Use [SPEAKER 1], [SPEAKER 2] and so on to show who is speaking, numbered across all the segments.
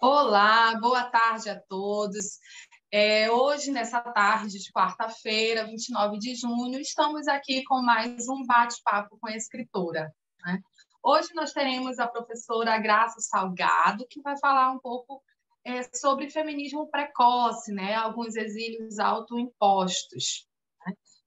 [SPEAKER 1] Olá, boa tarde a todos. Hoje, nessa tarde de quarta-feira, 29 de junho, estamos aqui com mais um bate-papo com a escritora, né? Hoje nós teremos a professora Graça Salgado, que vai falar um pouco sobre feminismo precoce, né? Alguns exílios autoimpostos.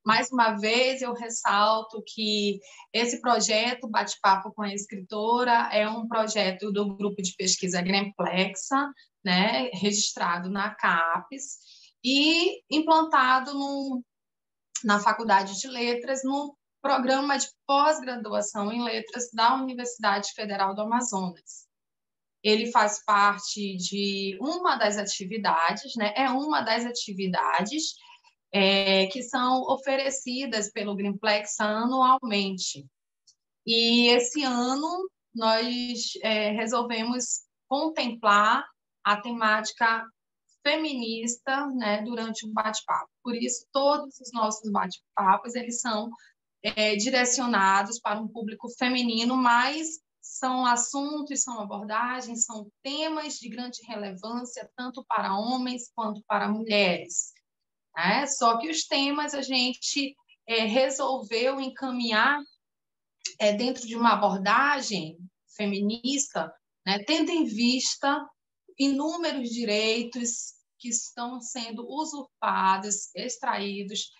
[SPEAKER 1] Mais uma vez, eu ressalto que esse projeto, Bate-Papo com a Escritora, é um projeto do grupo de pesquisa Gremplexa, né, registrado na CAPES e implantado na Faculdade de Letras, no programa de pós-graduação em Letras da Universidade Federal do Amazonas. Ele faz parte de uma das atividades, né, é uma das atividades que são oferecidas pelo Greenplex anualmente. E esse ano nós resolvemos contemplar a temática feminista, né, durante o bate-papo. Por isso, todos os nossos bate-papos eles são direcionados para um público feminino, mas são assuntos, são abordagens, são temas de grande relevância, tanto para homens quanto para mulheres. Só que os temas a gente resolveu encaminhar dentro de uma abordagem feminista, né, tendo em vista inúmeros direitos que estão sendo usurpados, extraídos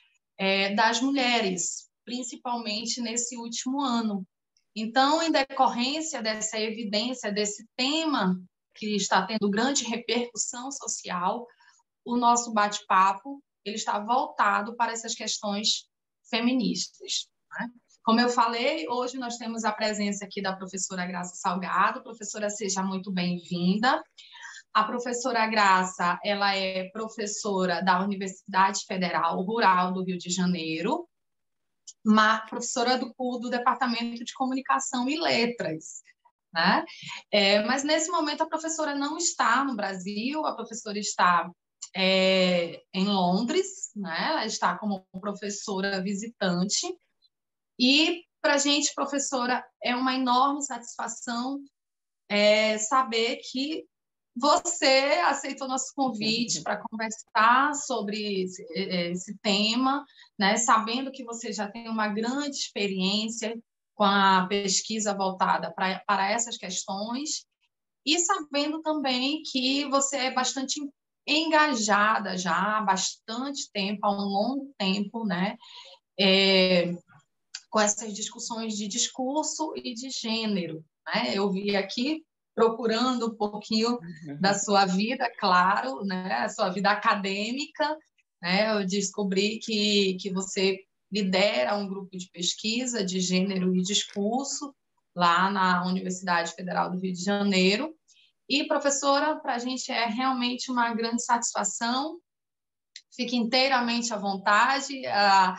[SPEAKER 1] das mulheres, principalmente nesse último ano. Então, em decorrência dessa evidência, desse tema que está tendo grande repercussão social, o nosso bate-papo ele está voltado para essas questões feministas. Né? Como eu falei, hoje nós temos a presença aqui da professora Graça Salgado. Professora, seja muito bem-vinda. A professora Graça, ela é professora da Universidade Federal Rural do Rio de Janeiro, professora do Departamento de Comunicação e Letras. Né? Mas, nesse momento, a professora não está no Brasil, a professora está em Londres, né? Ela está como professora visitante. E, para a gente, professora, é uma enorme satisfação saber que você aceitou nosso convite para conversar sobre esse tema, né? Sabendo que você já tem uma grande experiência com a pesquisa voltada para essas questões e sabendo também que você é bastante engajada já há bastante tempo, há um longo tempo, né? Com essas discussões de discurso e de gênero. Né? Eu vi aqui procurando um pouquinho da sua vida, claro, né? A sua vida acadêmica, né? Eu descobri que você lidera um grupo de pesquisa de gênero e discurso lá na Universidade Federal do Rio de Janeiro. E, professora, para a gente é realmente uma grande satisfação. Fique inteiramente à vontade. A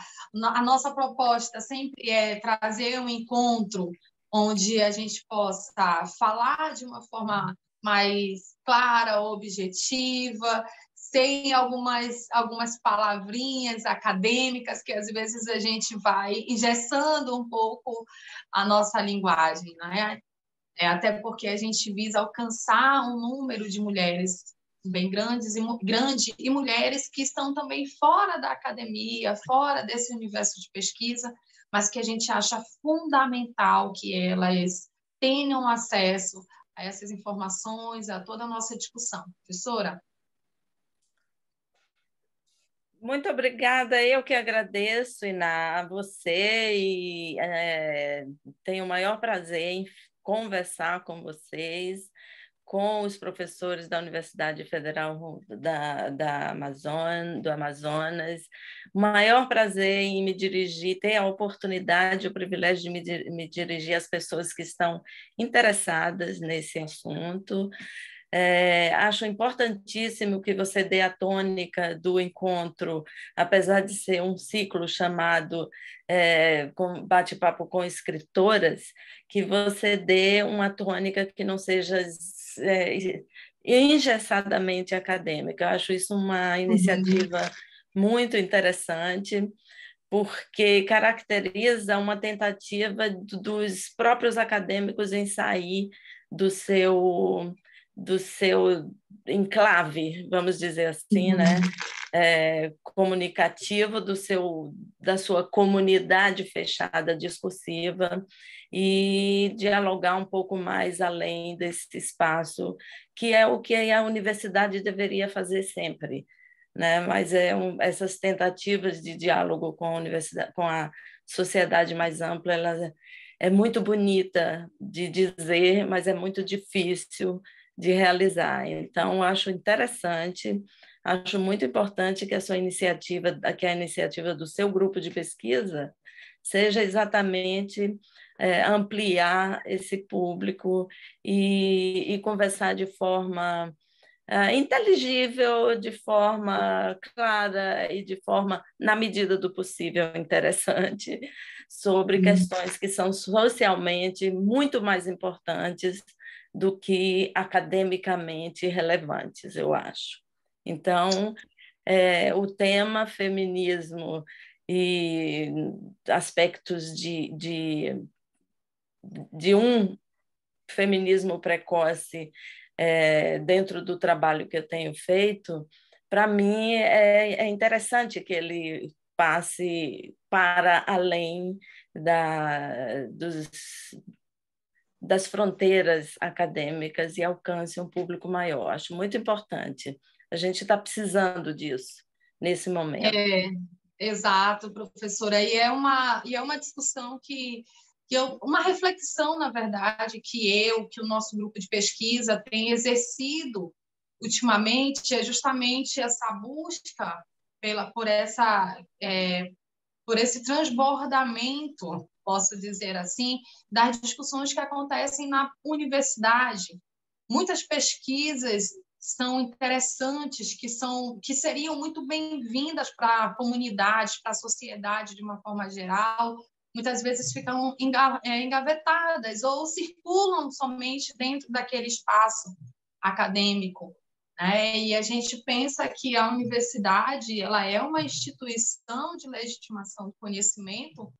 [SPEAKER 1] nossa proposta sempre é trazer um encontro onde a gente possa falar de uma forma mais clara, objetiva, sem algumas palavrinhas acadêmicas que às vezes a gente vai engessando um pouco a nossa linguagem, né? Até porque a gente visa alcançar um número de mulheres bem grande e mulheres que estão também fora da academia, fora desse universo de pesquisa, mas que a gente acha fundamental que elas tenham acesso a essas informações, a toda a nossa discussão. Professora?
[SPEAKER 2] Muito obrigada, eu que agradeço, Iná, a você e tenho o maior prazer em conversar com vocês, com os professores da Universidade Federal do Amazonas. O maior prazer em me dirigir, ter a oportunidade, o privilégio de me dirigir às pessoas que estão interessadas nesse assunto. Acho importantíssimo que você dê a tônica do encontro, apesar de ser um ciclo chamado Bate-Papo com Escritoras, que você dê uma tônica que não seja engessadamente acadêmica. Eu acho isso uma iniciativa muito interessante, porque caracteriza uma tentativa dos próprios acadêmicos em sair do seu do seu enclave, vamos dizer assim, né? Comunicativo da sua comunidade fechada discursiva e dialogar um pouco mais além desse espaço, que é o que a universidade deveria fazer sempre, né? Mas essas tentativas de diálogo com a universidade, com a sociedade mais ampla, ela é muito bonita de dizer, mas é muito difícil de realizar. Então, acho interessante, acho muito importante que que a iniciativa do seu grupo de pesquisa seja exatamente ampliar esse público e conversar de forma inteligível, de forma clara e de forma, na medida do possível, interessante, sobre questões que são socialmente muito mais importantes do que academicamente relevantes, eu acho. Então, o tema feminismo e aspectos de um feminismo precoce dentro do trabalho que eu tenho feito, para mim é interessante que ele passe para além das fronteiras acadêmicas e alcance um público maior. Acho muito importante. A gente está precisando disso nesse momento.
[SPEAKER 1] Exato, professora. E é uma discussão uma reflexão, na verdade, que o nosso grupo de pesquisa tem exercido ultimamente, é justamente essa busca por esse transbordamento, posso dizer assim, das discussões que acontecem na universidade. Muitas pesquisas são interessantes, que seriam muito bem-vindas para a comunidade, para a sociedade de uma forma geral, muitas vezes ficam engavetadas ou circulam somente dentro daquele espaço acadêmico, né? E a gente pensa que a universidade ela é uma instituição de legitimação do conhecimento,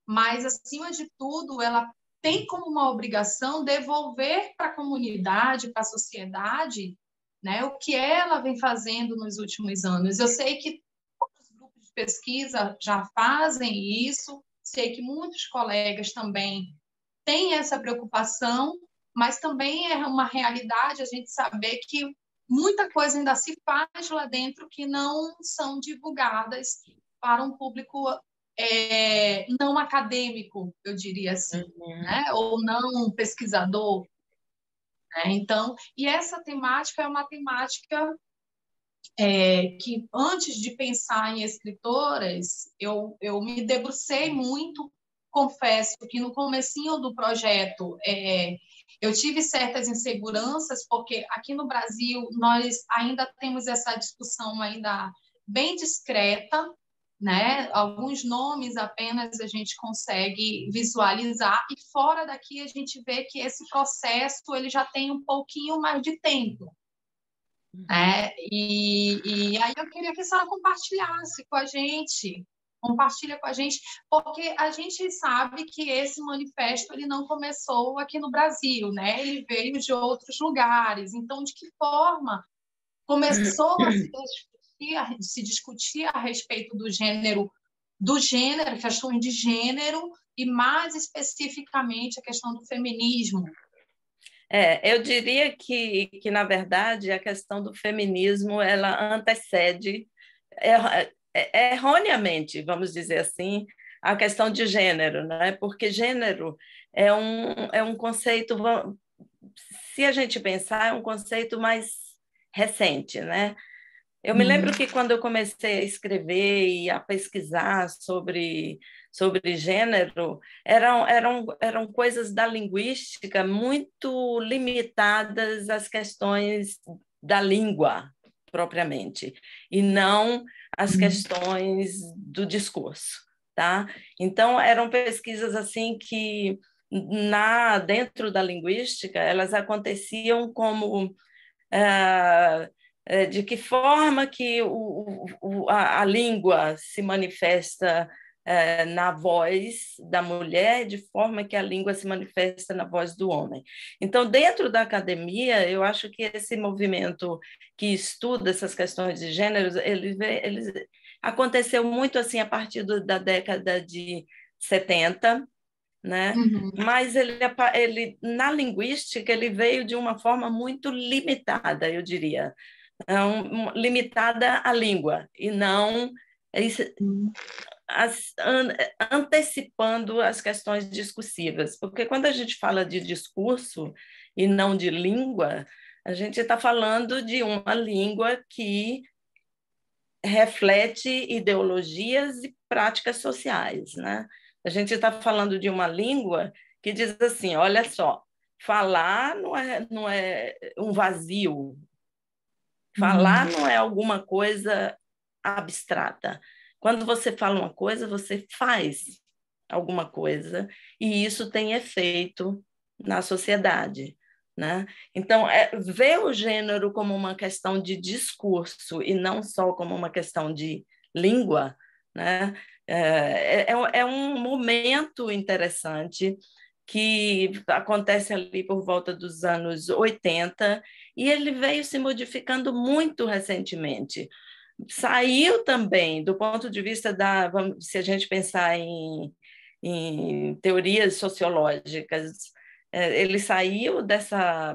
[SPEAKER 1] mas, acima de tudo, ela tem como uma obrigação devolver para a comunidade, para a sociedade, né, o que ela vem fazendo nos últimos anos. Eu sei que outros grupos de pesquisa já fazem isso, sei que muitos colegas também têm essa preocupação, mas também é uma realidade a gente saber que muita coisa ainda se faz lá dentro que não são divulgadas para um público não acadêmico, eu diria assim, né? Ou não pesquisador. Né? Então, e essa temática é uma temática que, antes de pensar em escritoras, eu me debrucei muito, confesso que no comecinho do projeto eu tive certas inseguranças, porque aqui no Brasil nós ainda temos essa discussão ainda bem discreta, né? Alguns nomes apenas a gente consegue visualizar, e fora daqui a gente vê que esse processo ele já tem um pouquinho mais de tempo. E aí eu queria que a senhora compartilhasse com a gente, compartilha com a gente, porque a gente sabe que esse manifesto ele não começou aqui no Brasil, né? Ele veio de outros lugares. Então, de que forma começou a se discutir a respeito do gênero, questões de gênero, e mais especificamente a questão do feminismo?
[SPEAKER 2] Eu diria que, na verdade, a questão do feminismo ela antecede, erroneamente, vamos dizer assim, a questão de gênero, né? Porque gênero é um conceito, se a gente pensar, é um conceito mais recente, né? Eu me lembro que quando eu comecei a escrever e a pesquisar sobre gênero, eram coisas da linguística muito limitadas às questões da língua, propriamente, e não às questões do discurso, tá? Então, eram pesquisas assim que, dentro da linguística, elas aconteciam como... de que forma que a língua se manifesta na voz da mulher, de forma que a língua se manifesta na voz do homem. Então, dentro da academia, eu acho que esse movimento que estuda essas questões de gêneros, ele aconteceu muito assim a partir da década de 70, né?
[SPEAKER 1] Uhum.
[SPEAKER 2] Mas ele, na linguística, ele veio de uma forma muito limitada, eu diria. Limitada à língua, e não antecipando as questões discursivas. Porque quando a gente fala de discurso e não de língua, a gente está falando de uma língua que reflete ideologias e práticas sociais, né? A gente está falando de uma língua que diz assim, olha só, falar não é um vazio, falar não é alguma coisa abstrata. Quando você fala uma coisa, você faz alguma coisa, e isso tem efeito na sociedade, né? Então, ver o gênero como uma questão de discurso e não só como uma questão de língua, né? É um momento interessante que acontece ali por volta dos anos 80, e ele veio se modificando muito recentemente. Saiu também, do ponto de vista se a gente pensar em teorias sociológicas, ele saiu dessa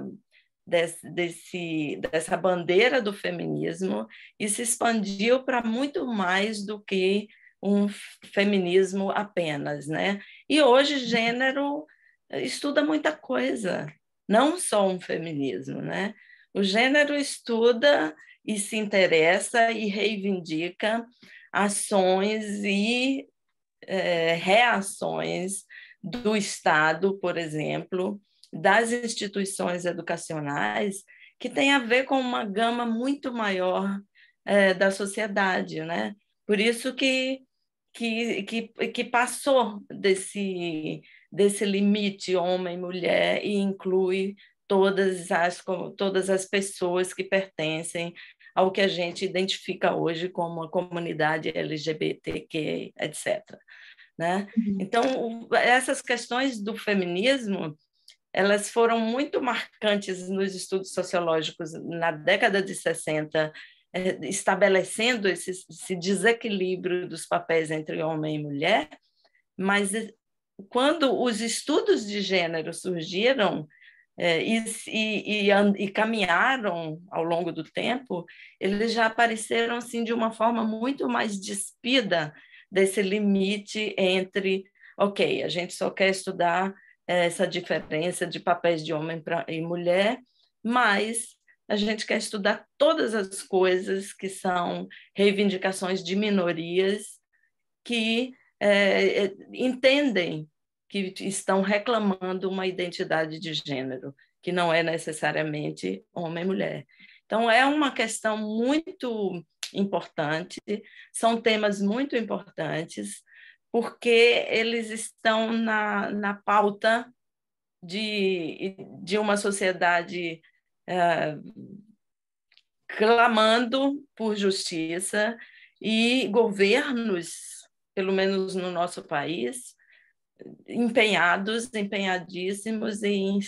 [SPEAKER 2] bandeira do feminismo e se expandiu para muito mais do que um feminismo apenas, né? E hoje gênero estuda muita coisa, não só um feminismo, né? O gênero estuda e se interessa e reivindica ações e reações do Estado, por exemplo, das instituições educacionais, que tem a ver com uma gama muito maior da sociedade, né? Por isso que passou desse limite homem-mulher e inclui todas as pessoas que pertencem ao que a gente identifica hoje como a comunidade LGBTQ, etc. Né? Então, essas questões do feminismo, elas foram muito marcantes nos estudos sociológicos na década de 60, estabelecendo esse desequilíbrio dos papéis entre homem e mulher, mas quando os estudos de gênero surgiram e caminharam ao longo do tempo, eles já apareceram assim, de uma forma muito mais despida desse limite entre, ok, a gente só quer estudar essa diferença de papéis de homem e mulher, mas a gente quer estudar todas as coisas que são reivindicações de minorias que entendem que estão reclamando uma identidade de gênero, que não é necessariamente homem e mulher. Então, é uma questão muito importante, são temas muito importantes, porque eles estão na pauta de uma sociedade clamando por justiça e governos, pelo menos no nosso país, empenhadíssimos em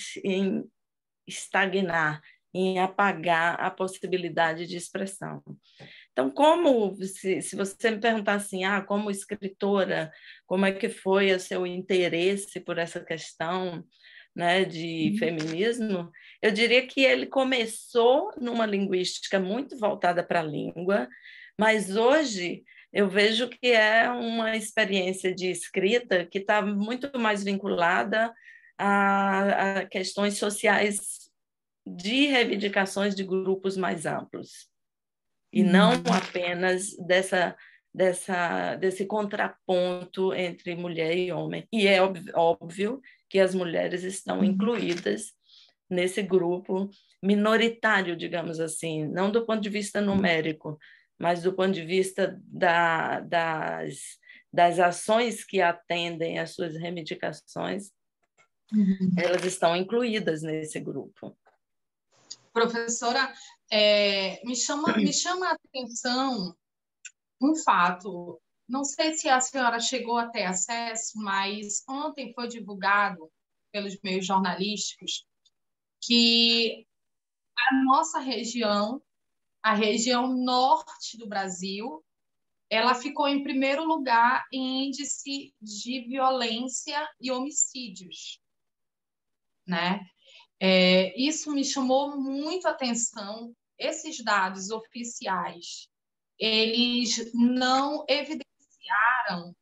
[SPEAKER 2] estagnar, em apagar a possibilidade de expressão. Então, se você me perguntar assim, como escritora, como é que foi o seu interesse por essa questão, né, de feminismo, eu diria que ele começou numa linguística muito voltada para a língua, mas hoje eu vejo que é uma experiência de escrita que está muito mais vinculada a questões sociais de reivindicações de grupos mais amplos, e não apenas desse contraponto entre mulher e homem. E é óbvio que as mulheres estão incluídas nesse grupo minoritário, digamos assim, não do ponto de vista numérico, mas do ponto de vista das ações que atendem às suas reivindicações, elas estão incluídas nesse grupo.
[SPEAKER 1] Professora, me chama a atenção um fato. não sei se a senhora chegou a ter acesso, mas ontem foi divulgado pelos meios jornalísticos que a nossa região, a região norte do Brasil, ela ficou em primeiro lugar em índice de violência e homicídios, né? Isso me chamou muito a atenção. Esses dados oficiais, eles não evidenciaram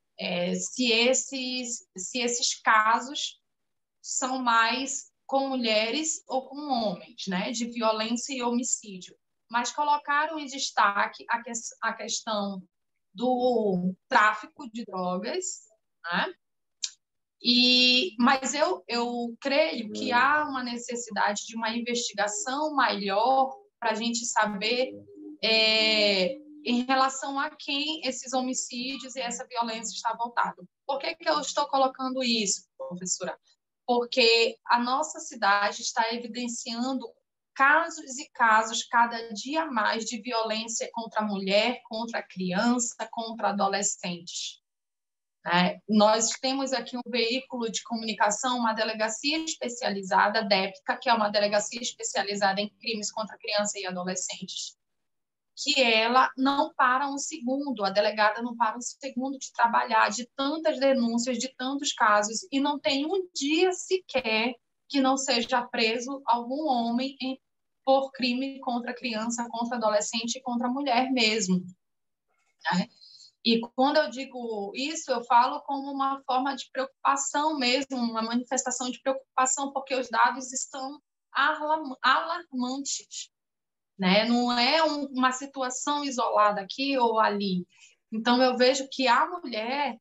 [SPEAKER 1] se esses casos são mais com mulheres ou com homens, né, de violência e homicídio, mas colocaram em destaque a questão do tráfico de drogas, né? Mas eu creio que há uma necessidade de uma investigação maior para a gente saber em relação a quem esses homicídios e essa violência está voltado. Por que eu estou colocando isso, professora? Porque a nossa cidade está evidenciando casos e casos cada dia mais de violência contra a mulher, contra a criança, contra adolescentes. Nós temos aqui um veículo de comunicação, uma delegacia especializada, a DEPCA, que é uma delegacia especializada em crimes contra criança e adolescentes, que ela não para um segundo, a delegada não para um segundo de trabalhar, de tantas denúncias, de tantos casos, e não tem um dia sequer que não seja preso algum homem por crime contra criança, contra adolescente e contra mulher mesmo, né? E quando eu digo isso, eu falo como uma forma de preocupação mesmo, uma manifestação de preocupação, porque os dados estão alarmantes, né? Não é uma situação isolada aqui ou ali. Então, eu vejo que a mulher,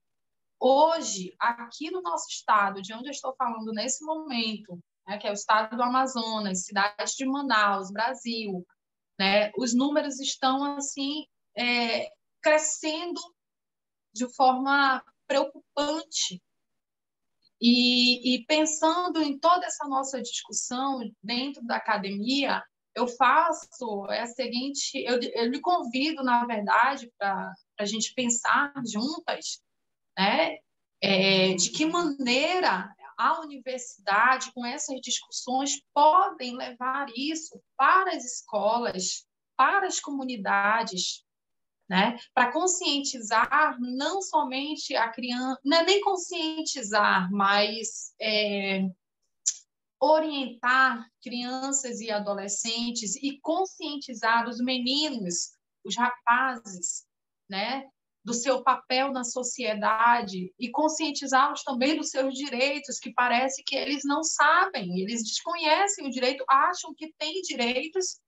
[SPEAKER 1] hoje, aqui no nosso estado, de onde eu estou falando nesse momento, né, que é o estado do Amazonas, cidade de Manaus, Brasil, né, os números estão, assim, crescendo de forma preocupante. E pensando em toda essa nossa discussão dentro da academia, eu faço a seguinte, eu lhe convido, na verdade, para a gente pensar juntas, né, de que maneira a universidade, com essas discussões, podem levar isso para as escolas, para as comunidades, né? Para conscientizar não somente a criança, não é nem conscientizar, mas orientar crianças e adolescentes e conscientizar os meninos, os rapazes, né, do seu papel na sociedade e conscientizá-los também dos seus direitos, que parece que eles não sabem, eles desconhecem o direito, acham que têm direitos,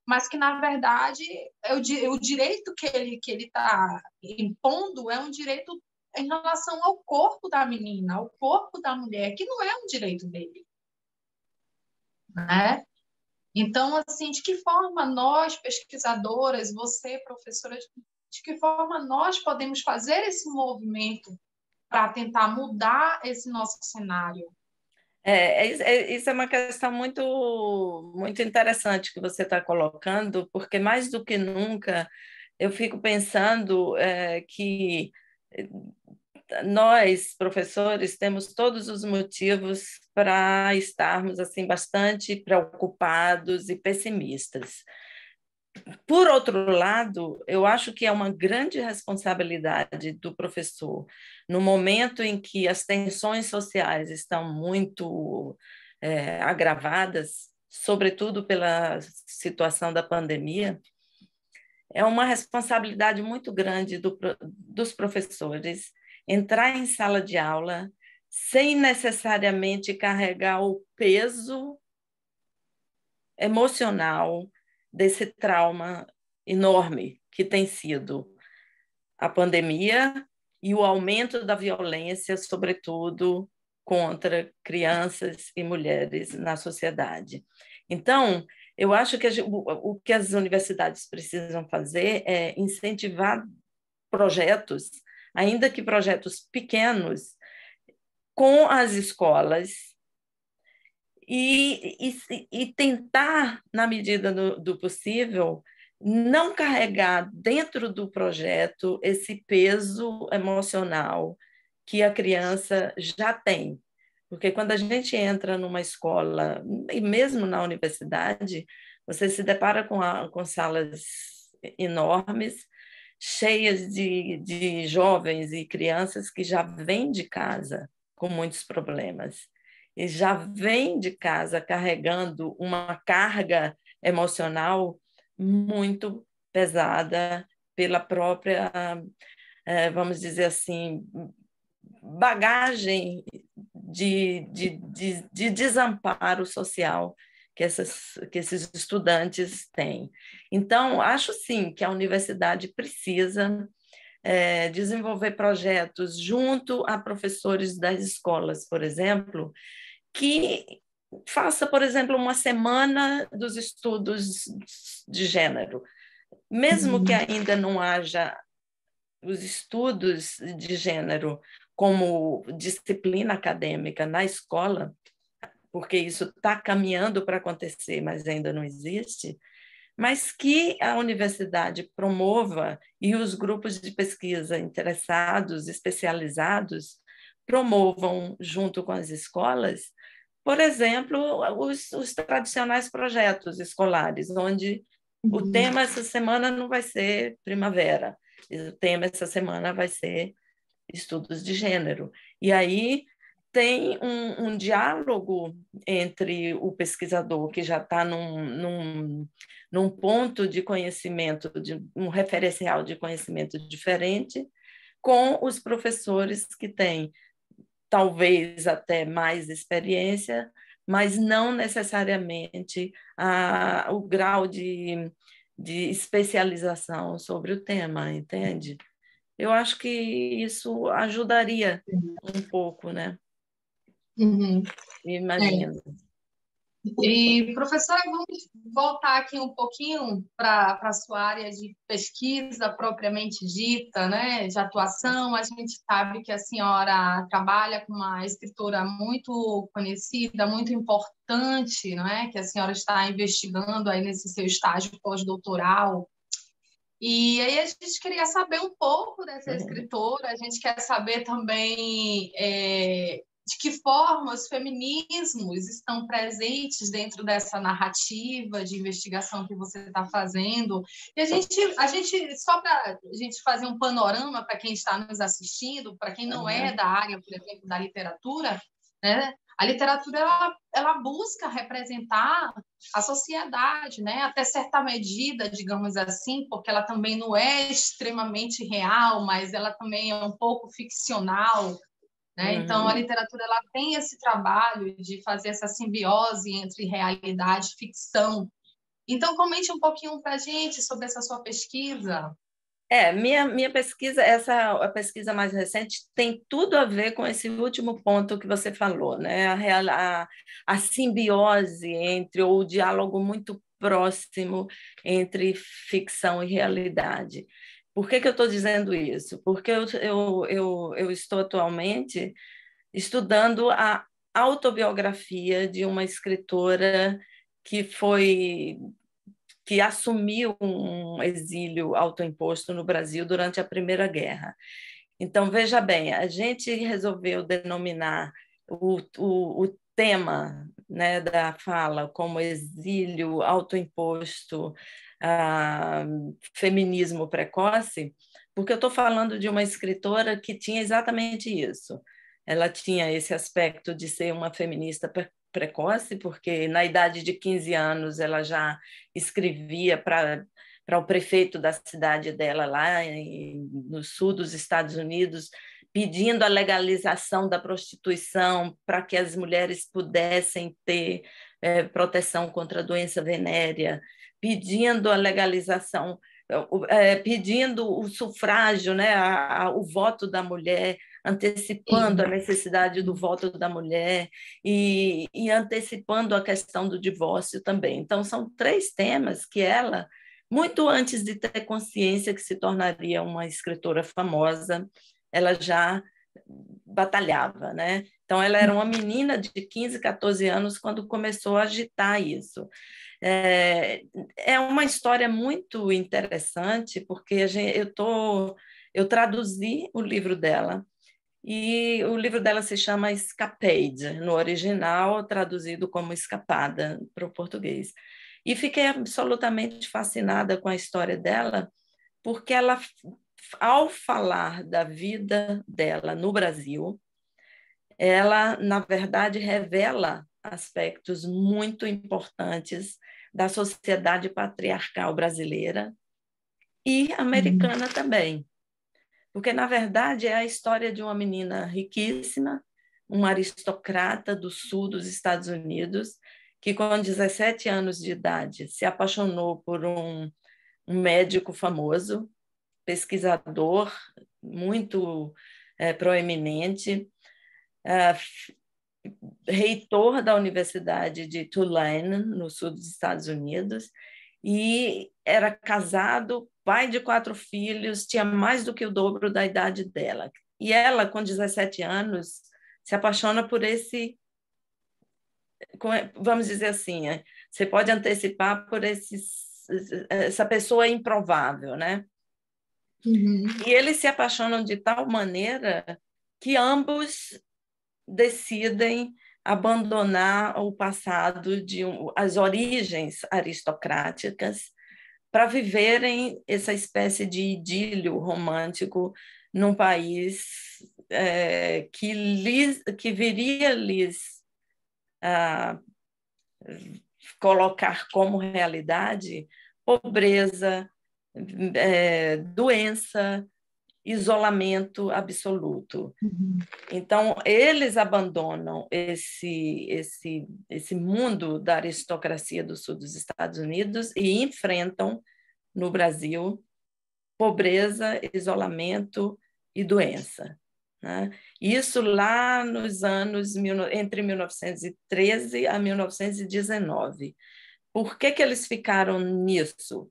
[SPEAKER 1] mas que, na verdade, o direito que ele está impondo é um direito em relação ao corpo da menina, ao corpo da mulher, que não é um direito dele, né? Então, assim, de que forma nós, pesquisadoras, você, professora, de que forma nós podemos fazer esse movimento para tentar mudar esse nosso cenário?
[SPEAKER 2] Isso é uma questão muito interessante que você está colocando, porque mais do que nunca eu fico pensando que nós, professores, temos todos os motivos para estarmos assim bastante preocupados e pessimistas. Por outro lado, eu acho que é uma grande responsabilidade do professor, no momento em que as tensões sociais estão muito agravadas, sobretudo pela situação da pandemia, é uma responsabilidade muito grande dos professores entrar em sala de aula sem necessariamente carregar o peso emocional desse trauma enorme que tem sido a pandemia e o aumento da violência, sobretudo contra crianças e mulheres na sociedade. Então, eu acho que o que as universidades precisam fazer é incentivar projetos, ainda que projetos pequenos, com as escolas e tentar, na medida do possível, não carregar dentro do projeto esse peso emocional que a criança já tem. Porque quando a gente entra numa escola, e mesmo na universidade, você se depara com salas enormes, cheias de jovens e crianças que já vêm de casa com muitos problemas, e já vêm de casa carregando uma carga emocional muito pesada pela própria, vamos dizer assim, bagagem de desamparo social que esses estudantes têm. Então, acho sim que a universidade precisa desenvolver projetos junto a professores das escolas, por exemplo, que faça, por exemplo, uma semana dos estudos de gênero. Mesmo que ainda não haja os estudos de gênero como disciplina acadêmica na escola, porque isso está caminhando para acontecer, mas ainda não existe, mas que a universidade promova e os grupos de pesquisa interessados, especializados, promovam junto com as escolas, por exemplo, os tradicionais projetos escolares, onde o tema essa semana não vai ser primavera, o tema essa semana vai ser estudos de gênero. E aí tem um diálogo entre o pesquisador, que já está num ponto de conhecimento, de um referencial de conhecimento diferente, com os professores que têm talvez até mais experiência, mas não necessariamente o grau de especialização sobre o tema, entende? Eu acho que isso ajudaria um pouco, né?
[SPEAKER 1] Uhum.
[SPEAKER 2] Imagino.
[SPEAKER 1] E, professora, vamos voltar aqui um pouquinho para a sua área de pesquisa propriamente dita, né, de atuação. A gente sabe que a senhora trabalha com uma escritora muito conhecida, muito importante, não é? Que a senhora está investigando aí nesse seu estágio pós-doutoral. E aí a gente queria saber um pouco dessa escritora, a gente quer saber também de que forma os feminismos estão presentes dentro dessa narrativa de investigação que você está fazendo. E a gente só para a gente fazer um panorama para quem está nos assistindo, para quem não é da área, por exemplo, da literatura, né? A literatura ela busca representar a sociedade, né? Até certa medida, digamos assim, porque ela também não é extremamente real, mas ela também é um pouco ficcional, né? Então, a literatura ela tem esse trabalho de fazer essa simbiose entre realidade e ficção. Então, comente um pouquinho para a gente sobre essa sua pesquisa.
[SPEAKER 2] Minha pesquisa, a pesquisa mais recente, tem tudo a ver com esse último ponto que você falou, né? A simbiose entre, ou o diálogo muito próximo entre ficção e realidade. Por que eu estou dizendo isso? Porque eu estou atualmente estudando a autobiografia de uma escritora que assumiu um exílio autoimposto no Brasil durante a Primeira Guerra. Então, veja bem, a gente resolveu denominar o tema, né, da fala como exílio autoimposto, feminismo precoce, porque eu estou falando de uma escritora que tinha exatamente isso. Ela tinha esse aspecto de ser uma feminista precoce, porque na idade de 15 anos ela já escrevia para o prefeito da cidade dela, lá no sul dos Estados Unidos, pedindo a legalização da prostituição para que as mulheres pudessem ter proteção contra a doença venérea, pedindo a legalização, pedindo o sufrágio, né, o voto da mulher, antecipando a necessidade do voto da mulher e antecipando a questão do divórcio também. Então, são 3 temas que ela, muito antes de ter consciência que se tornaria uma escritora famosa, ela já batalhava, né? Então, ela era uma menina de 15, 14 anos quando começou a agitar isso. É uma história muito interessante, porque eu traduzi o livro dela, e o livro dela se chama Escapade, no original, traduzido como Escapada para o português. E fiquei absolutamente fascinada com a história dela, porque ela, ao falar da vida dela no Brasil, ela, na verdade, revela aspectos muito importantes da sociedade patriarcal brasileira e americana também. Porque, na verdade, é a história de uma menina riquíssima, uma aristocrata do sul dos Estados Unidos, que, com 17 anos de idade, se apaixonou por um médico famoso, pesquisador muito proeminente, reitor da Universidade de Tulane, no sul dos Estados Unidos, e era casado, pai de 4 filhos, tinha mais do que o dobro da idade dela. E ela, com 17 anos, se apaixona por vamos dizer assim, você pode antecipar por essa pessoa improvável, né?
[SPEAKER 1] Uhum.
[SPEAKER 2] E eles se apaixonam de tal maneira que ambos decidem abandonar o passado as origens aristocráticas para viverem essa espécie de idílio romântico num país que viria lhes colocar como realidade pobreza, doença, isolamento absoluto.
[SPEAKER 1] Uhum.
[SPEAKER 2] Então, eles abandonam esse mundo da aristocracia do sul dos Estados Unidos e enfrentam, no Brasil, pobreza, isolamento e doença. Né? Isso lá nos anos entre 1913 a 1919. Por que eles ficaram nisso?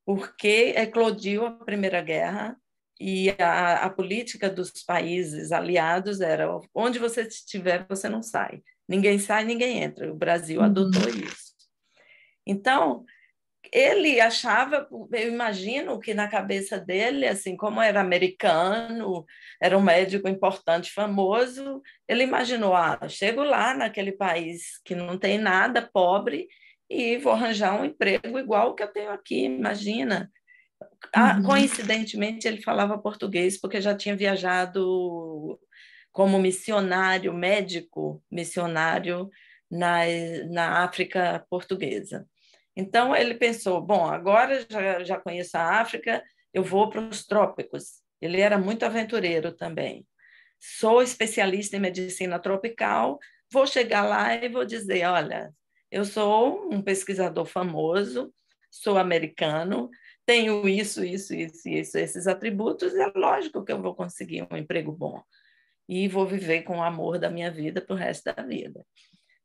[SPEAKER 2] Porque eclodiu a Primeira Guerra e a política dos países aliados era onde você estiver, você não sai. Ninguém sai, ninguém entra. O Brasil adotou isso. Então, ele achava, eu imagino que na cabeça dele, assim, como era americano, era um médico importante, famoso, ele imaginou, chego lá naquele país que não tem nada, pobre, e vou arranjar um emprego igual o que eu tenho aqui, imagina. Coincidentemente, ele falava português, porque já tinha viajado como missionário, médico missionário na África portuguesa. Então, ele pensou, bom, agora já conheço a África, eu vou para os trópicos. Ele era muito aventureiro também. Sou especialista em medicina tropical, vou chegar lá e vou dizer, olha, eu sou um pesquisador famoso, sou americano, tenho isso, esses atributos, é lógico que eu vou conseguir um emprego bom e vou viver com o amor da minha vida para o resto da vida.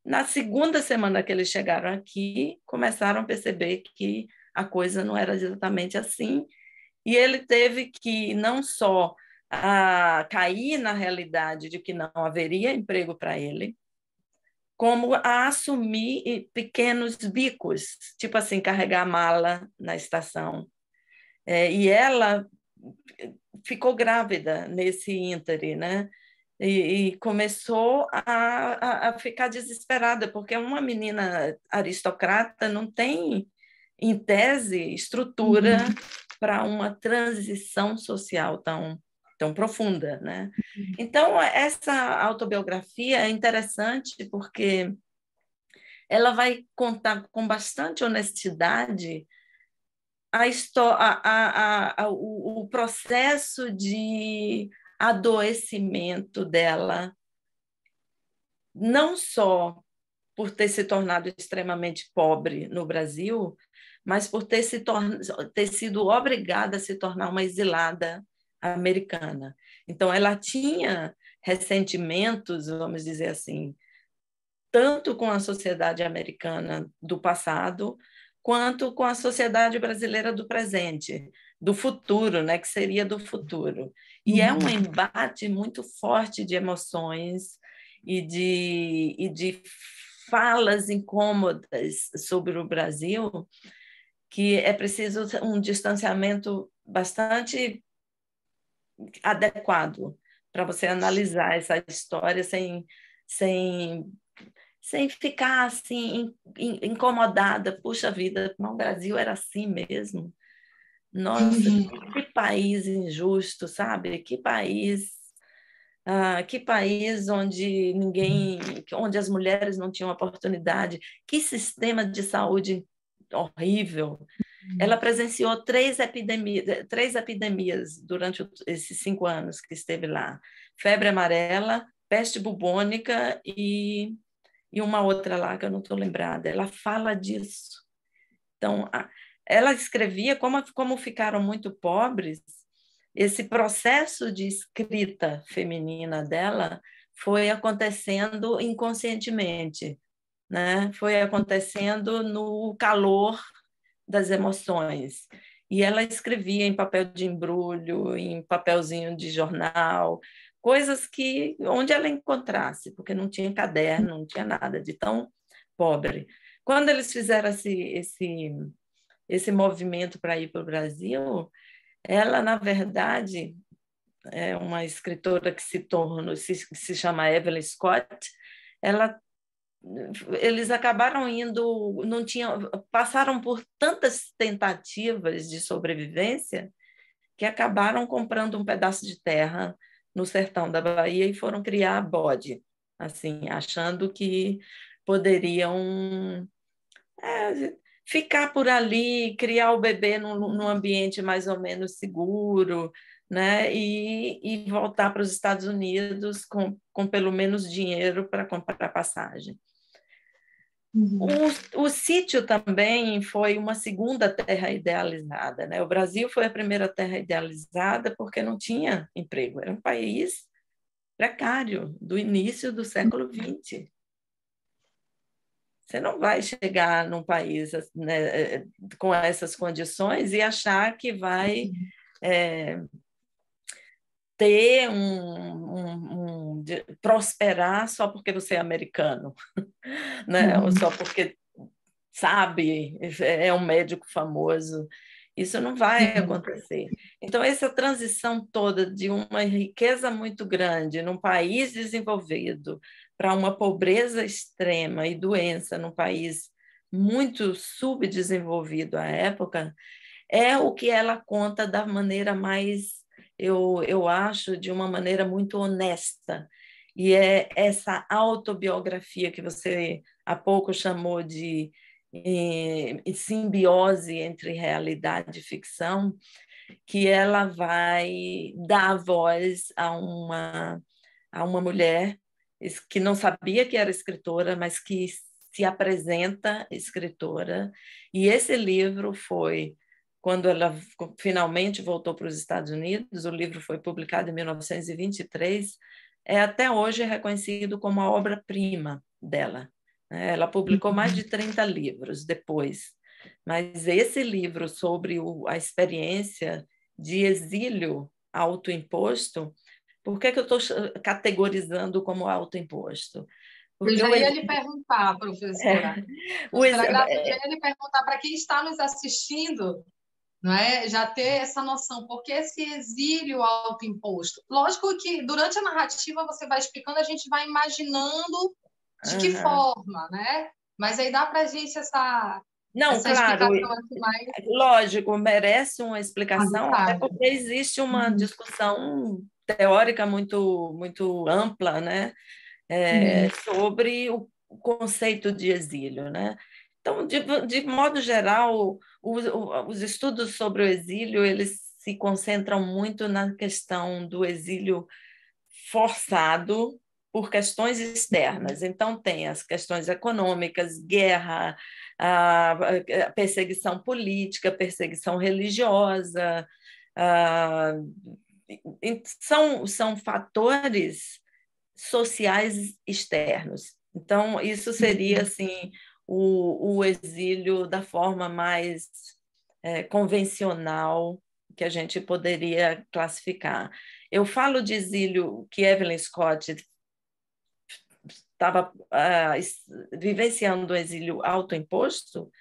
[SPEAKER 2] Na segunda semana que eles chegaram aqui, começaram a perceber que a coisa não era exatamente assim, e ele teve que não só cair na realidade de que não haveria emprego para ele, como a assumir pequenos bicos, tipo assim, carregar mala na estação. E ela ficou grávida nesse ínterim, né? E começou a ficar desesperada, porque uma menina aristocrata não tem, em tese, estrutura para uma transição social tão profunda, né? Então, essa autobiografia é interessante porque ela vai contar com bastante honestidade o processo de adoecimento dela, não só por ter se tornado extremamente pobre no Brasil, mas por ter sido obrigada a se tornar uma exilada americana. Então, ela tinha ressentimentos, vamos dizer assim, tanto com a sociedade americana do passado, quanto com a sociedade brasileira do presente, do futuro, né, que seria do futuro. E é um embate muito forte de emoções e de falas incômodas sobre o Brasil, que é preciso um distanciamento bastante adequado para você analisar essa história sem, sem ficar assim incomodada. Puxa vida, o Brasil era assim mesmo. Nossa, que país injusto, sabe? Que país onde onde as mulheres não tinham oportunidade, que sistema de saúde horrível. Ela presenciou três epidemias durante esses 5 anos que esteve lá: febre amarela, peste bubônica e uma outra lá que eu não estou lembrada. Ela fala disso. Então, ela escrevia como ficaram muito pobres. Esse processo de escrita feminina dela foi acontecendo inconscientemente, né? Foi acontecendo no calor das emoções. E ela escrevia em papel de embrulho, em papelzinho de jornal, coisas que onde ela encontrasse, porque não tinha caderno, não tinha nada de tão pobre. Quando eles fizeram esse movimento para ir para o Brasil, ela, na verdade, é uma escritora que se chama Evelyn Scott. Ela Eles acabaram indo, não tinham, passaram por tantas tentativas de sobrevivência que acabaram comprando um pedaço de terra no sertão da Bahia e foram criar bode, assim, achando que poderiam ficar por ali, criar o bebê num ambiente mais ou menos seguro, né? E voltar para os Estados Unidos com pelo menos dinheiro para comprar passagem. O sítio também foi uma segunda terra idealizada, né? O Brasil foi a primeira terra idealizada porque não tinha emprego, era um país precário do início do século XX. Você não vai chegar num país, né, com essas condições e achar que vai ter prosperar só porque você é americano, né? Ou só porque sabe, é um médico famoso. Isso não vai acontecer. Então, essa transição toda de uma riqueza muito grande num país desenvolvido para uma pobreza extrema e doença num país muito subdesenvolvido à época, é o que ela conta da maneira mais, eu acho, de uma maneira muito honesta. E é essa autobiografia que você há pouco chamou de simbiose entre realidade e ficção, que ela vai dar voz a uma mulher que não sabia que era escritora, mas que se apresenta escritora. E esse livro foi, quando ela finalmente voltou para os Estados Unidos, o livro foi publicado em 1923, até hoje reconhecido como a obra-prima dela. Ela publicou mais de 30 livros depois, mas esse livro sobre a experiência de exílio autoimposto, por que eu estou categorizando como autoimposto?
[SPEAKER 1] Eu
[SPEAKER 2] Porque
[SPEAKER 1] já ia lhe perguntar, professora. Professora Graça, eu já ia lhe perguntar para quem está nos assistindo, não é? Já ter essa noção, porque esse exílio autoimposto. Lógico que durante a narrativa você vai explicando, a gente vai imaginando de que forma, né? Mas aí dá para a gente
[SPEAKER 2] Não,
[SPEAKER 1] essa
[SPEAKER 2] claro,
[SPEAKER 1] explicação aqui mais
[SPEAKER 2] lógico, merece uma explicação, até
[SPEAKER 1] adequada.
[SPEAKER 2] porque existe uma discussão teórica muito ampla, né? Sobre o conceito de exílio, né? Então, de modo geral, os estudos sobre o exílio eles se concentram muito na questão do exílio forçado por questões externas. Então, tem as questões econômicas, guerra, a perseguição política, perseguição religiosa, são fatores sociais externos. Então, isso seria assim o exílio da forma mais convencional que a gente poderia classificar. Eu falo de exílio que Evelyn Scott estava vivenciando um exílio autoimposto,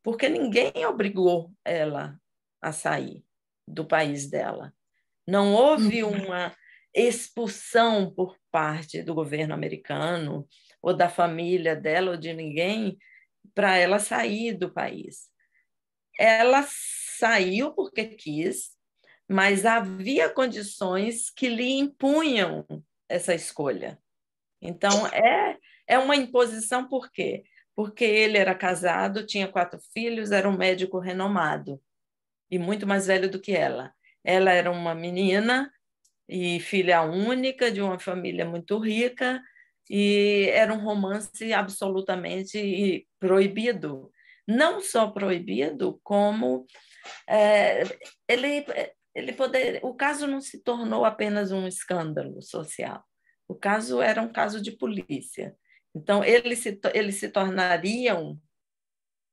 [SPEAKER 2] porque ninguém obrigou ela a sair do país dela. Não houve uma expulsão por parte do governo americano ou da família dela ou de ninguém para ela sair do país. Ela saiu porque quis, mas havia condições que lhe impunham essa escolha. Então, é uma imposição por quê? Porque ele era casado, tinha 4 filhos, era um médico renomado e muito mais velho do que ela. Ela era uma menina e filha única de uma família muito rica, e era um romance absolutamente proibido. Não só proibido, como é, ele, o caso não se tornou apenas um escândalo social. O caso era um caso de polícia. Então, eles se tornariam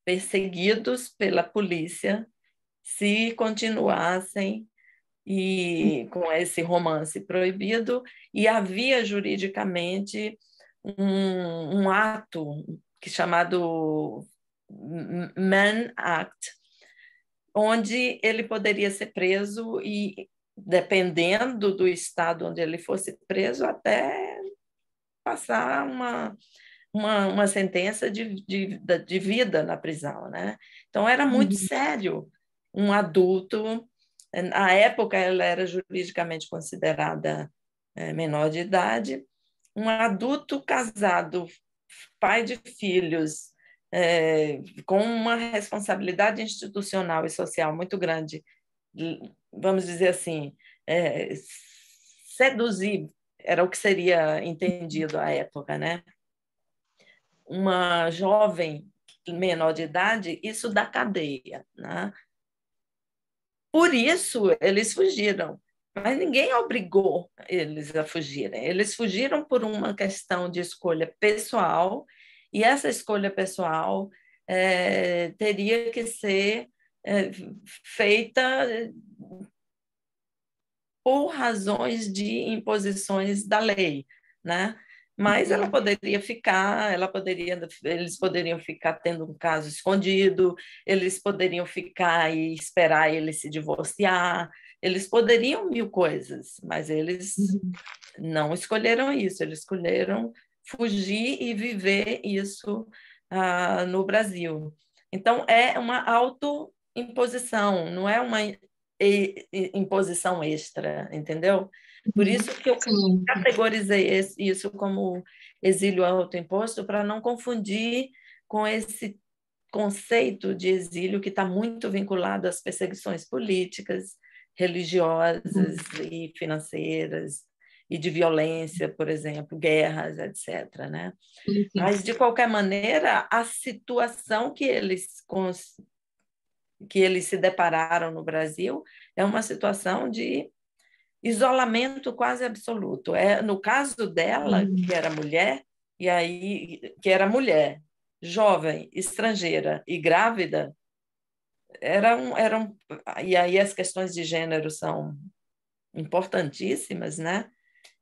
[SPEAKER 2] perseguidos pela polícia se continuassem e com esse romance proibido, e havia juridicamente um ato chamado Mann Act, onde ele poderia ser preso e, dependendo do estado onde ele fosse preso, até passar uma sentença de vida na prisão, né? Então, era muito sério. Um adulto, na época ela era juridicamente considerada menor de idade, um adulto casado, pai de filhos, com uma responsabilidade institucional e social muito grande, vamos dizer assim, seduzir, era o que seria entendido à época, né? Uma jovem menor de idade, isso dá cadeia, né? Por isso eles fugiram, mas ninguém obrigou eles a fugirem. Eles fugiram por uma questão de escolha pessoal, e essa escolha pessoal teria que ser feita por razões de imposições da lei, né? Mas eles poderiam ficar tendo um caso escondido, eles poderiam ficar e esperar ele se divorciar, eles poderiam 1000 coisas, mas eles não escolheram isso, eles escolheram fugir e viver isso no Brasil. Então, é uma autoimposição, não é uma imposição extra, entendeu? Por isso que eu categorizei isso como exílio autoimposto, para não confundir com esse conceito de exílio que está muito vinculado às perseguições políticas, religiosas e financeiras, e de violência, por exemplo, guerras, etc., né? Mas, de qualquer maneira, a situação que eles se depararam no Brasil é uma situação de isolamento quase absoluto. No caso dela, que era mulher, jovem, estrangeira e grávida, e aí as questões de gênero são importantíssimas, né?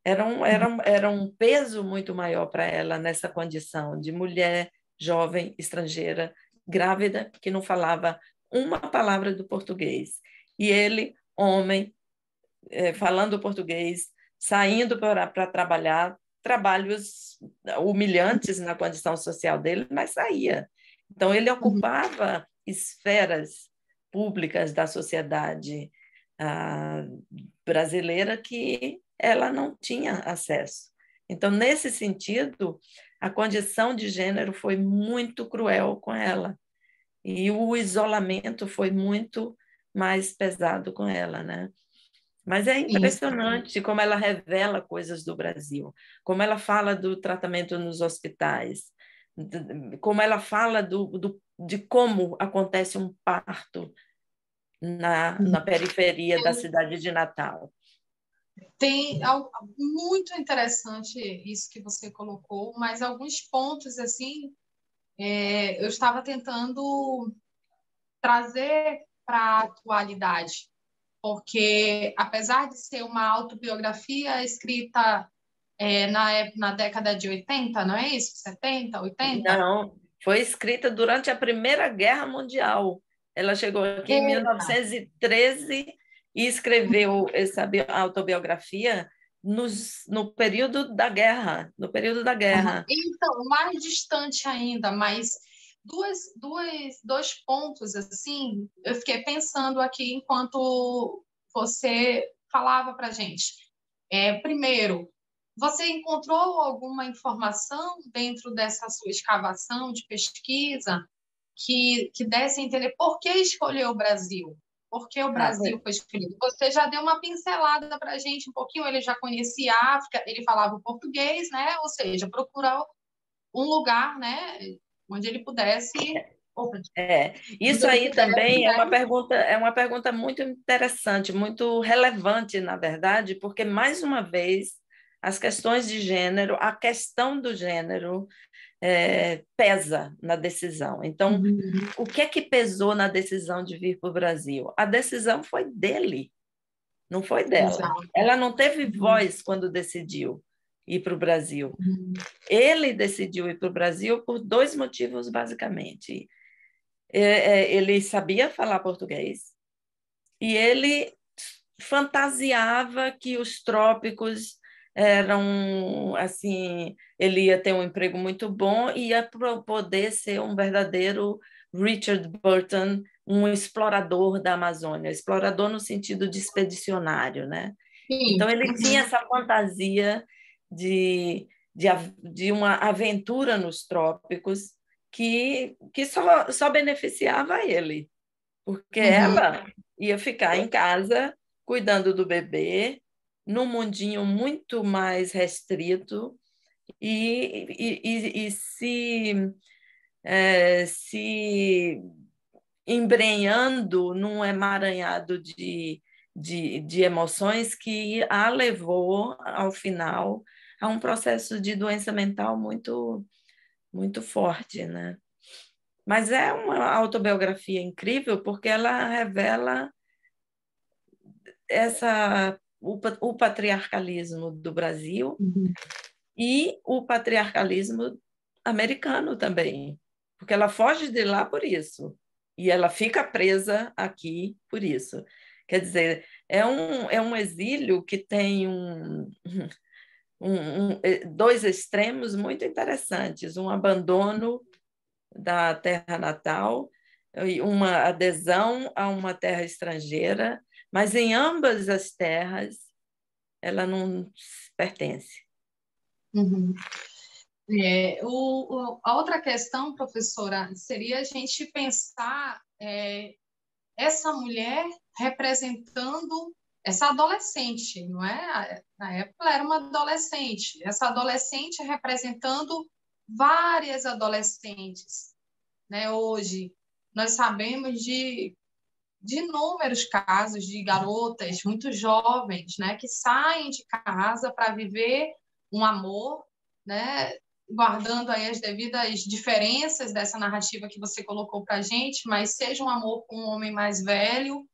[SPEAKER 2] Era um peso muito maior para ela nessa condição de mulher, jovem, estrangeira, grávida, que não falava uma palavra do português. E ele, homem, falando português, saindo para trabalhar, trabalhos humilhantes na condição social dele, mas saía. Então, ele ocupava esferas públicas da sociedade brasileira que ela não tinha acesso. Então, nesse sentido, a condição de gênero foi muito cruel com ela. E o isolamento foi muito mais pesado com ela, né? Mas é impressionante como ela revela coisas do Brasil, como ela fala do tratamento nos hospitais, como ela fala de como acontece um parto na periferia da cidade de Natal.
[SPEAKER 1] Tem algo muito interessante isso que você colocou, mas alguns pontos assim eu estava tentando trazer para a atualidade, porque apesar de ser uma autobiografia escrita na década de 80, não é isso? 70, 80?
[SPEAKER 2] Não, foi escrita durante a Primeira Guerra Mundial. Ela chegou aqui em
[SPEAKER 1] Eita.
[SPEAKER 2] 1913 e escreveu essa autobiografia no período da guerra, no período da guerra.
[SPEAKER 1] Então, mais distante ainda, mas dois pontos assim, eu fiquei pensando aqui enquanto você falava para a gente. Primeiro, você encontrou alguma informação dentro dessa sua escavação de pesquisa que desse a entender por que escolher o Brasil? Por que o
[SPEAKER 2] Ah,
[SPEAKER 1] Brasil foi escolhido? Você já deu uma pincelada para a gente um pouquinho, ele já conhecia a África, ele falava o português, né? Ou seja, procurar um lugar, né, onde ele pudesse, onde
[SPEAKER 2] isso
[SPEAKER 1] ele
[SPEAKER 2] aí
[SPEAKER 1] pudesse,
[SPEAKER 2] também
[SPEAKER 1] né?
[SPEAKER 2] é uma pergunta muito interessante, muito relevante, na verdade, porque, mais uma vez, as questões de gênero, a questão do gênero pesa na decisão. Então,
[SPEAKER 1] Uhum.
[SPEAKER 2] o que é que pesou na decisão de vir para o Brasil? A decisão foi dele, não foi dela.
[SPEAKER 1] Exato.
[SPEAKER 2] Ela não teve
[SPEAKER 1] Uhum.
[SPEAKER 2] voz quando decidiu ir para o Brasil.
[SPEAKER 1] Uhum.
[SPEAKER 2] Ele decidiu ir para o Brasil por dois motivos, basicamente. Ele sabia falar português e ele fantasiava que os trópicos eram assim, ele ia ter um emprego muito bom e ia poder ser um verdadeiro Richard Burton, um explorador da Amazônia, explorador no sentido de expedicionário, né?
[SPEAKER 1] Sim.
[SPEAKER 2] Então ele tinha
[SPEAKER 1] Uhum.
[SPEAKER 2] essa fantasia de, de, de uma aventura nos trópicos que só beneficiava ele, porque
[SPEAKER 1] Uhum.
[SPEAKER 2] ela ia ficar em casa cuidando do bebê, num mundinho muito mais restrito e se embrenhando num emaranhado de emoções que a levou, ao final, a um processo de doença mental muito, muito forte, né? Mas é uma autobiografia incrível porque ela revela o patriarcalismo do Brasil
[SPEAKER 1] Uhum.
[SPEAKER 2] e o patriarcalismo americano também, porque ela foge de lá por isso e ela fica presa aqui por isso. Quer dizer, é um exílio que tem dois extremos muito interessantes: um abandono da terra natal e uma adesão a uma terra estrangeira, mas em ambas as terras ela não pertence.
[SPEAKER 1] Uhum. A outra questão, professora, seria a gente pensar essa mulher representando essa adolescente, não é? Na época ela era uma adolescente, essa adolescente representando várias adolescentes, né? Hoje nós sabemos de inúmeros casos de garotas muito jovens, né, que saem de casa para viver um amor, né, guardando aí as devidas diferenças dessa narrativa que você colocou para a gente, mas seja um amor com um homem mais velho,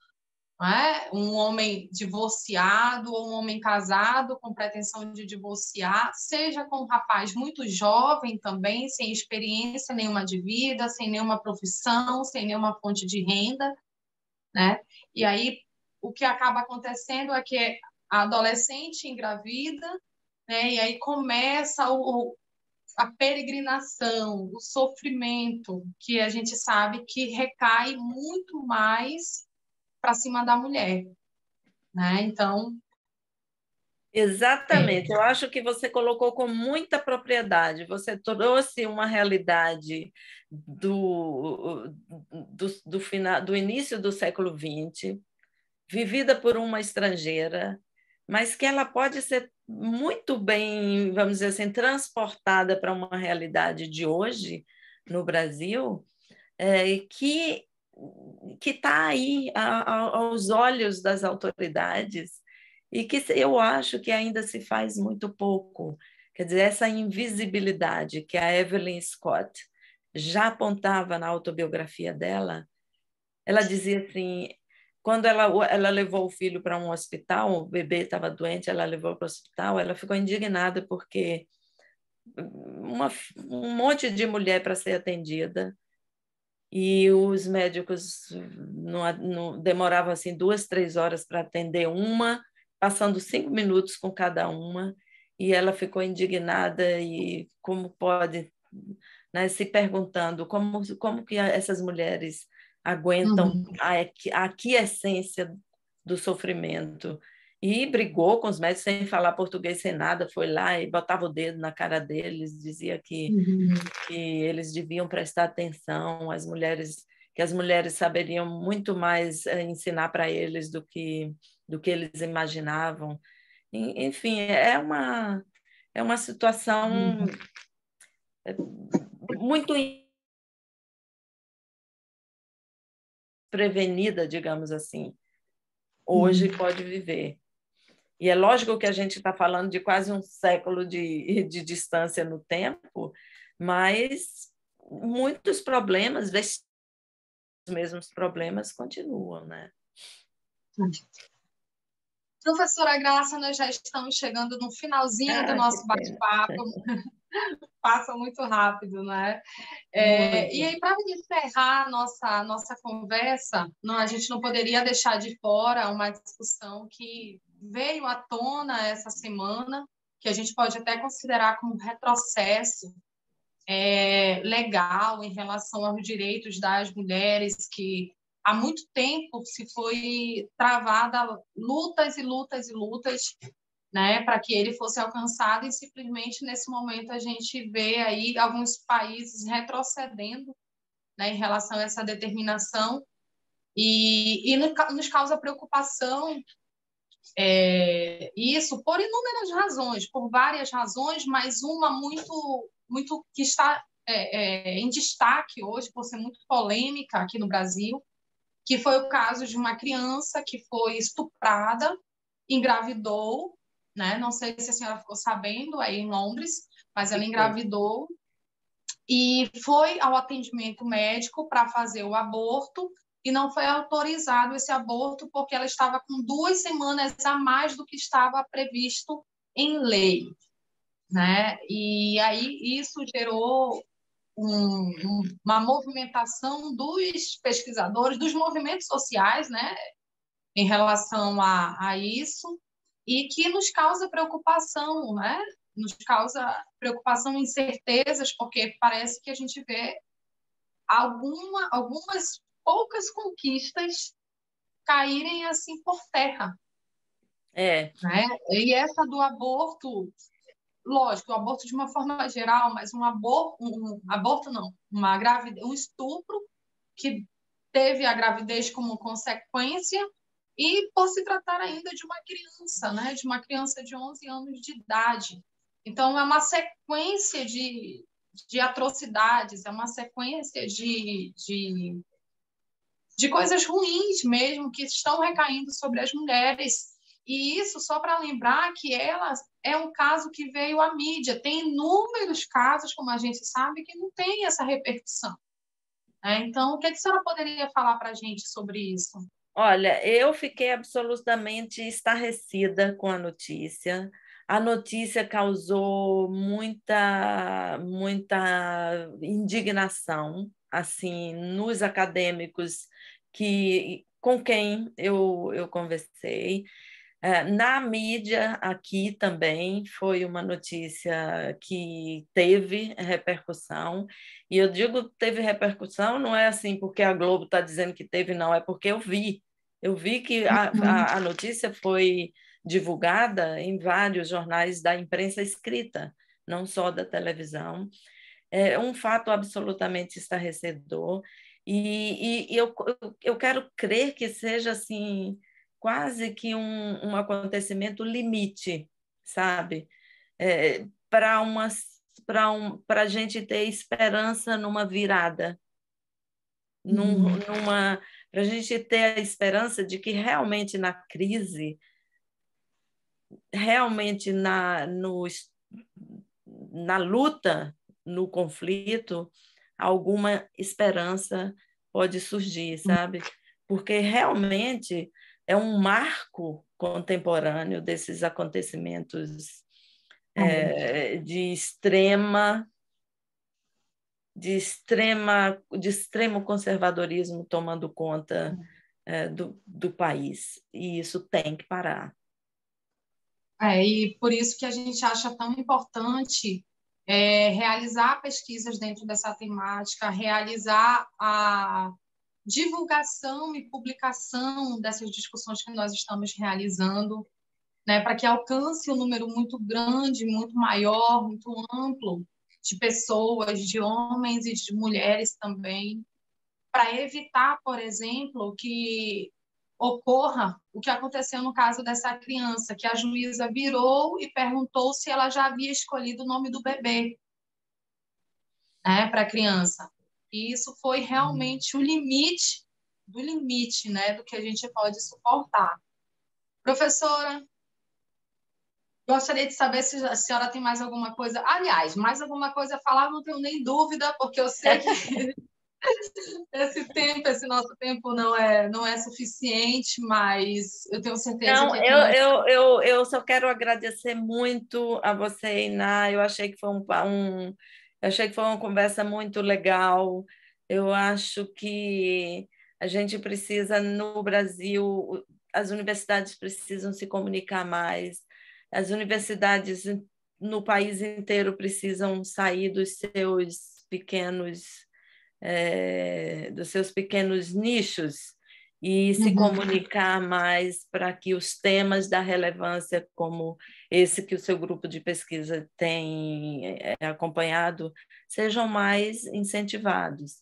[SPEAKER 1] né, um homem divorciado ou um homem casado com pretensão de divorciar, seja com um rapaz muito jovem também, sem experiência nenhuma de vida, sem nenhuma profissão, sem nenhuma fonte de renda, né? E aí o que acaba acontecendo é que a adolescente engravida, né? E aí começa a peregrinação, o sofrimento, que a gente sabe que recai muito mais para cima da mulher, né? Então,
[SPEAKER 2] Exatamente, eu acho que você colocou com muita propriedade. Você trouxe uma realidade do início do século XX, vivida por uma estrangeira, mas que ela pode ser muito bem, vamos dizer assim, transportada para uma realidade de hoje no Brasil, que está aí aos olhos das autoridades e que eu acho que ainda se faz muito pouco. Quer dizer, essa invisibilidade que a Evelyn Scott já apontava na autobiografia dela, ela dizia assim: quando ela levou o filho para um hospital, o bebê estava doente, ela levou para o hospital, ela ficou indignada porque um monte de mulher para ser atendida e os médicos não demoravam assim 2, 3 horas para atender uma, passando 5 minutos com cada uma, e ela ficou indignada e como pode, né, se perguntando como que essas mulheres aguentam
[SPEAKER 1] Uhum.
[SPEAKER 2] a aquiescência do sofrimento. E brigou com os médicos sem falar português, sem nada, foi lá e botava o dedo na cara deles, dizia
[SPEAKER 1] Uhum.
[SPEAKER 2] que eles deviam prestar atenção, que as mulheres saberiam muito mais ensinar para eles do que eles imaginavam. Enfim, é uma situação
[SPEAKER 1] Uhum.
[SPEAKER 2] muito prevenida, digamos assim. Hoje
[SPEAKER 1] Uhum.
[SPEAKER 2] pode viver. E é lógico que a gente está falando de quase um século de distância no tempo, mas muitos problemas, os mesmos problemas continuam, né?
[SPEAKER 1] Professora Graça, nós já estamos chegando no finalzinho do
[SPEAKER 2] Ah, que
[SPEAKER 1] nosso
[SPEAKER 2] pena.
[SPEAKER 1] bate-papo. Passa muito rápido, né? E
[SPEAKER 2] Muito.
[SPEAKER 1] aí, para encerrar nossa conversa, não, a gente não poderia deixar de fora uma discussão que veio à tona essa semana, que a gente pode até considerar como um retrocesso legal em relação aos direitos das mulheres, que há muito tempo se foi travada lutas e lutas e lutas, né, para que ele fosse alcançado, e simplesmente nesse momento a gente vê aí alguns países retrocedendo, né, em relação a essa determinação, e nos causa preocupação isso por inúmeras razões, por várias razões, mas uma muito que está em destaque hoje, por ser muito polêmica aqui no Brasil, que foi o caso de uma criança que foi estuprada, engravidou, né? Não sei se a senhora ficou sabendo aí em Londres, mas ela
[SPEAKER 2] Fiquei.
[SPEAKER 1] engravidou e foi ao atendimento médico para fazer o aborto e não foi autorizado esse aborto porque ela estava com 2 semanas a mais do que estava previsto em lei, né? E aí isso gerou uma movimentação dos pesquisadores, dos movimentos sociais, né, em relação a isso, e que nos causa preocupação, né? Nos causa preocupação e incertezas, porque parece que a gente vê algumas poucas conquistas caírem assim por terra,
[SPEAKER 2] É,
[SPEAKER 1] né? E essa do aborto, lógico, o aborto de uma forma geral, mas um aborto não, uma gravidez, um estupro que teve a gravidez como consequência e por se tratar ainda de uma criança, né? De uma criança de 11 anos de idade. Então, é uma sequência de atrocidades, é uma sequência de coisas ruins mesmo que estão recaindo sobre as mulheres. E isso só para lembrar que ela é um caso que veio à mídia. Tem inúmeros casos, como a gente sabe, que não tem essa repercussão. Então, o que a senhora poderia falar para a gente sobre isso?
[SPEAKER 2] olha, eu fiquei absolutamente estarrecida com a notícia. A notícia causou muita indignação, assim, nos acadêmicos com quem eu conversei. Na mídia aqui também foi uma notícia que teve repercussão, e eu digo teve repercussão, não é assim porque a Globo está dizendo que teve, não, é porque eu vi que
[SPEAKER 1] Uhum.
[SPEAKER 2] a notícia foi divulgada em vários jornais da imprensa escrita, não só da televisão. É um fato absolutamente estarrecedor, e eu quero crer que seja assim quase que um acontecimento limite, sabe? Para a gente ter esperança numa virada,
[SPEAKER 1] Uhum.
[SPEAKER 2] para a gente ter a esperança de que realmente na crise, realmente na luta, no conflito, alguma esperança pode surgir, sabe? porque realmente é um marco contemporâneo desses acontecimentos de extremo conservadorismo tomando conta do país. E isso tem que parar.
[SPEAKER 1] E por isso que a gente acha tão importante realizar pesquisas dentro dessa temática, realizar a divulgação e publicação dessas discussões que nós estamos realizando, né, para que alcance um número muito grande, muito maior, muito amplo de pessoas, de homens e de mulheres também, para evitar, por exemplo, que ocorra o que aconteceu no caso dessa criança, que a juíza virou e perguntou se ela já havia escolhido o nome do bebê, né, para a criança. E isso foi realmente o limite do limite, né, do que a gente pode suportar. Professora, gostaria de saber se a senhora tem mais alguma coisa. Aliás, mais alguma coisa a falar, não tenho nem dúvida, porque eu sei que esse nosso tempo não é suficiente, mas eu tenho certeza
[SPEAKER 2] Não,
[SPEAKER 1] que aqui nós...
[SPEAKER 2] eu só quero agradecer muito a você, Iná. Eu achei que foi eu achei que foi uma conversa muito legal. Eu acho que a gente precisa, no Brasil, as universidades precisam se comunicar mais. As universidades no país inteiro precisam sair dos seus pequenos nichos e se comunicar mais para que os temas da relevância, como esse que o seu grupo de pesquisa tem acompanhado, sejam mais incentivados.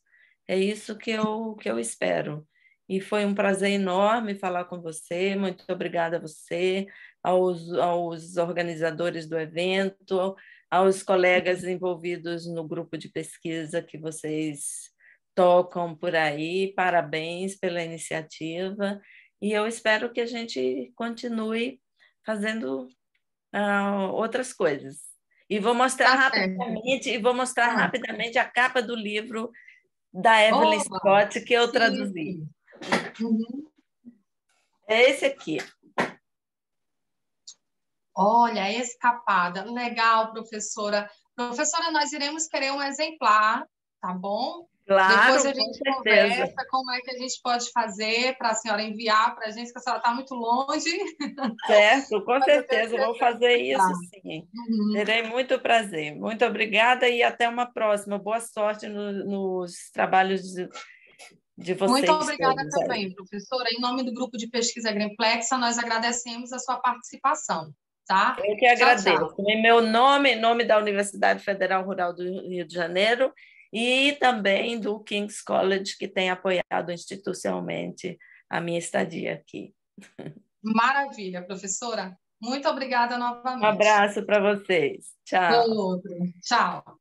[SPEAKER 2] É isso que eu espero. E foi um prazer enorme falar com você. Muito obrigada a você, aos organizadores do evento, aos colegas envolvidos no grupo de pesquisa que vocês tocam por aí. Parabéns pela iniciativa e eu espero que a gente continue fazendo outras coisas. E vou mostrar rapidamente a capa do livro da Evelyn Scott que eu traduzi. É esse aqui.
[SPEAKER 1] Olha, escapada. Legal, professora. Professora, nós iremos querer um exemplar, tá bom?
[SPEAKER 2] Claro,
[SPEAKER 1] depois a gente conversa como é que a gente pode fazer para a senhora enviar para a gente, que a senhora está muito longe.
[SPEAKER 2] Certo, com certeza, vou fazer isso sim. Terei muito prazer. Muito obrigada e até uma próxima. Boa sorte nos trabalhos de vocês.
[SPEAKER 1] Muito obrigada também,
[SPEAKER 2] aí.
[SPEAKER 1] Professora. Em nome do grupo de pesquisa Agrimplexa, nós agradecemos a sua participação. Tá?
[SPEAKER 2] Eu que agradeço.
[SPEAKER 1] Tchau, tchau.
[SPEAKER 2] Em meu nome, em nome da Universidade Federal Rural do Rio de Janeiro e também do King's College, que tem apoiado institucionalmente a minha estadia aqui.
[SPEAKER 1] Maravilha, professora. Muito obrigada novamente.
[SPEAKER 2] Um abraço para vocês. Tchau.
[SPEAKER 1] Outro. Tchau.